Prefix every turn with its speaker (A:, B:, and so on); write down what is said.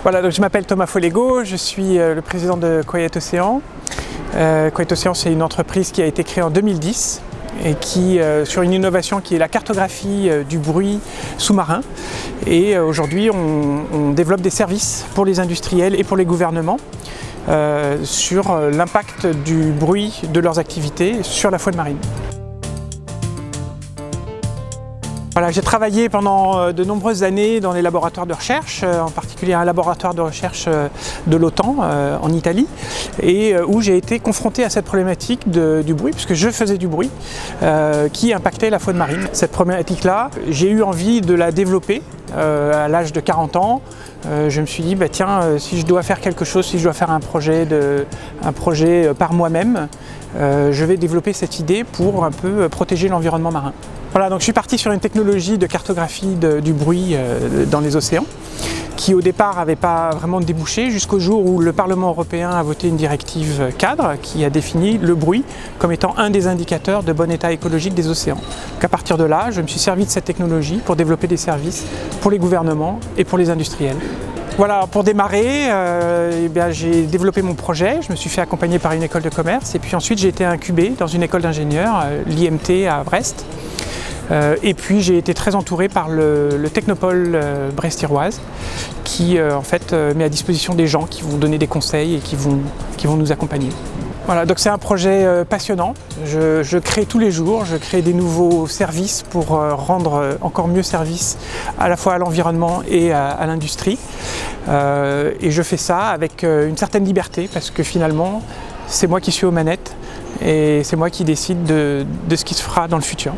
A: Voilà, donc je m'appelle Thomas Follego, je suis le président de Quiet Ocean. Quiet Ocean, c'est une entreprise qui a été créée en 2010 et qui, sur une innovation qui est la cartographie du bruit sous-marin. Et aujourd'hui, on développe des services pour les industriels et pour les gouvernements sur l'impact du bruit de leurs activités sur la faune marine. Voilà, j'ai travaillé pendant de nombreuses années dans les laboratoires de recherche, en particulier un laboratoire de recherche de l'OTAN en Italie, et où j'ai été confronté à cette problématique du bruit, puisque je faisais du bruit qui impactait la faune marine. Cette problématique-là, j'ai eu envie de la développer à l'âge de 40 ans. Je me suis dit, tiens, si je dois faire quelque chose, si je dois faire un projet par moi-même, je vais développer cette idée pour un peu protéger l'environnement marin. Voilà, donc je suis parti sur une technologie de cartographie du bruit dans les océans, qui au départ n'avait pas vraiment débouché, jusqu'au jour où le Parlement européen a voté une directive cadre qui a défini le bruit comme étant un des indicateurs de bon état écologique des océans. Donc à partir de là, je me suis servi de cette technologie pour développer des services pour les gouvernements et pour les industriels. Voilà, pour démarrer, j'ai développé mon projet, je me suis fait accompagner par une école de commerce et puis ensuite j'ai été incubé dans une école d'ingénieurs, l'IMT à Brest. Et puis j'ai été très entouré par le Technopôle brest-iroise qui en fait met à disposition des gens qui vont donner des conseils et qui vont nous accompagner. Voilà, donc c'est un projet passionnant. Je crée tous les jours, je crée des nouveaux services pour rendre encore mieux service à la fois à l'environnement et à l'industrie. Et je fais ça avec une certaine liberté parce que finalement c'est moi qui suis aux manettes et c'est moi qui décide de ce qui se fera dans le futur.